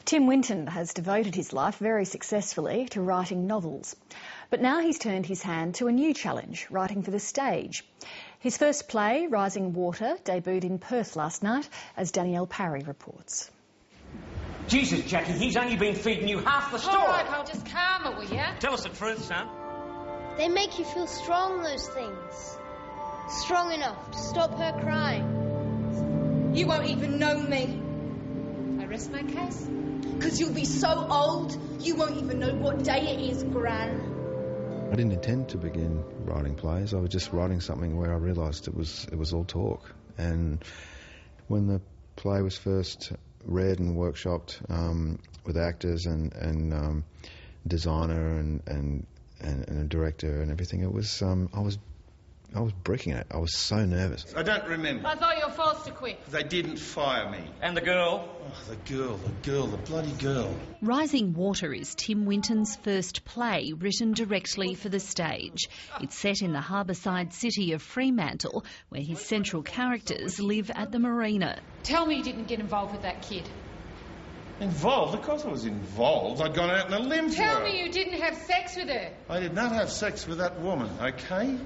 Tim Winton has devoted his life very successfully to writing novels. But now he's turned his hand to a new challenge, writing for the stage. His first play, Rising Water, debuted in Perth last night, as Danielle Parry reports. Jesus, Jackie, he's only been feeding you half the story. All right, I'll just calm it, will you? Tell us the truth, son. They make you feel strong, those things. Strong enough to stop her crying. You won't even know me. I rest my case. Because you'll be so old, you won't even know what day it is, Gran. I didn't intend to begin writing plays. I was just writing something where I realised it was all talk. And when the play was first read and workshopped with actors and designer and a director and everything, it was I was bricking it. I was so nervous. I don't remember. I thought you were forced to quit. They didn't fire me. And the girl? Oh, the bloody girl. Rising Water is Tim Winton's first play written directly for the stage. It's set in the harbourside city of Fremantle, where his central characters live at the marina. Tell me you didn't get involved with that kid. Involved? Of course I was involved. I'd gone out on a limb for her. Tell me you didn't have sex with her. I did not have sex with that woman, okay?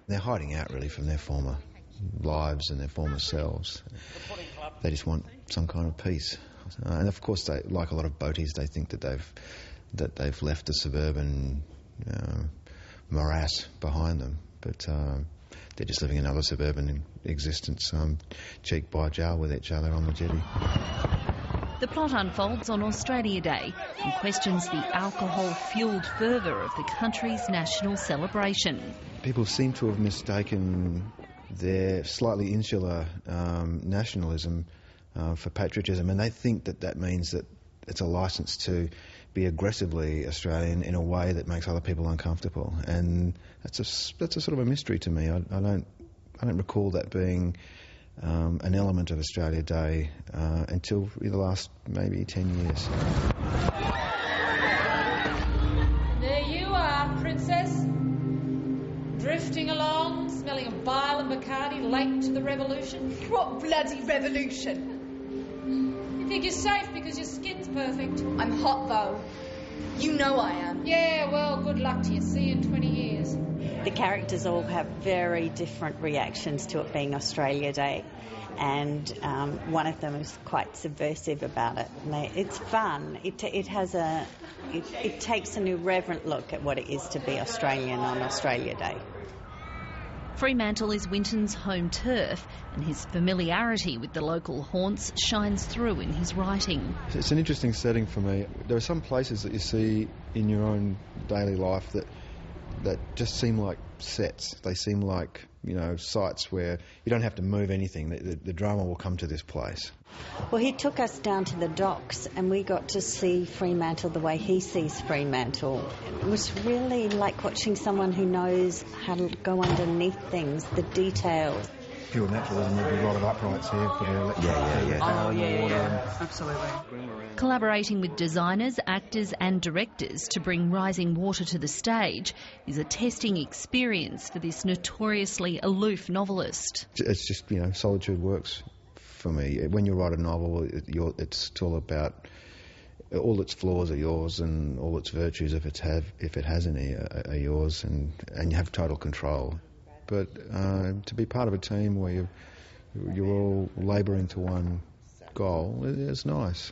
They're hiding out really from their former lives and their former selves. They just want some kind of peace. And of course, they, like a lot of boaties, they think that they've left the suburban morass behind them. But they're just living another suburban existence, cheek by jowl with each other on the jetty. The plot unfolds on Australia Day and questions the alcohol-fuelled fervour of the country's national celebration. People seem to have mistaken their slightly insular nationalism for patriotism, and they think that means that it's a licence to be aggressively Australian in a way that makes other people uncomfortable. And that's a sort of a mystery to me. I don't recall that being an element of Australia Day until the last maybe 10 years. There you are, Princess. Drifting along, smelling of bile and Bacardi, late to the revolution. What bloody revolution? You think you're safe because your skin's perfect. I'm hot, though. You know I am. Yeah, well, good luck to you. See you in 20 years. The characters all have very different reactions to it being Australia Day, and one of them is quite subversive about it. It's fun. It takes an irreverent look at what it is to be Australian on Australia Day. Fremantle is Winton's home turf, and his familiarity with the local haunts shines through in his writing. It's an interesting setting for me. There are some places that you see in your own daily life that just seem like sets. They seem like, sites where you don't have to move anything. The drama will come to this place. Well, he took us down to the docks and we got to see Fremantle the way he sees Fremantle. It was really like watching someone who knows how to go underneath things, the details. Pure naturalism, there'd be a lot of uprights here for the electricity power in the water. Absolutely. Collaborating with designers, actors and directors to bring Rising Water to the stage is a testing experience for this notoriously aloof novelist. It's just, solitude works for me. When you write a novel, it's all about all its flaws are yours and all its virtues, if it has any, are yours, and you have total control. But to be part of a team where you're all labouring to one goal, it's nice.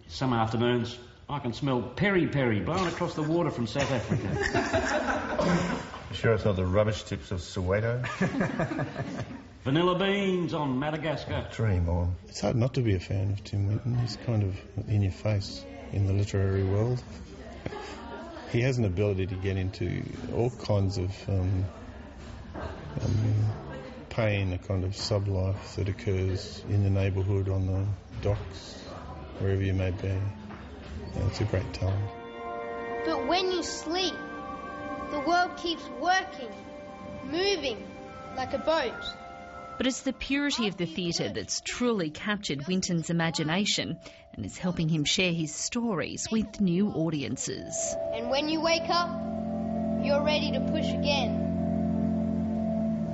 Some afternoons, I can smell peri-peri blowing across the water from South Africa. You sure it's not the rubbish tips of Soweto? Vanilla beans on Madagascar. Dream on. It's hard not to be a fan of Tim Winton. He's kind of in your face in the literary world. He has an ability to get into all kinds of pain, a kind of sub-life that occurs in the neighbourhood, on the docks, wherever you may be. Yeah, it's a great talent. But when you sleep, the world keeps working, moving, like a boat. But it's the purity of the theatre that's truly captured Winton's imagination and is helping him share his stories with new audiences. And when you wake up, you're ready to push again.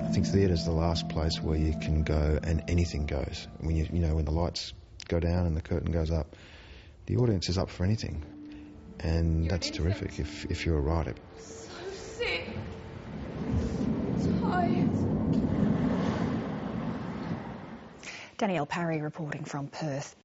I think theatre's the last place where you can go and anything goes. When when the lights go down and the curtain goes up, the audience is up for anything, and that's terrific if you're a writer. Sick. Tired. Danielle Parry reporting from Perth.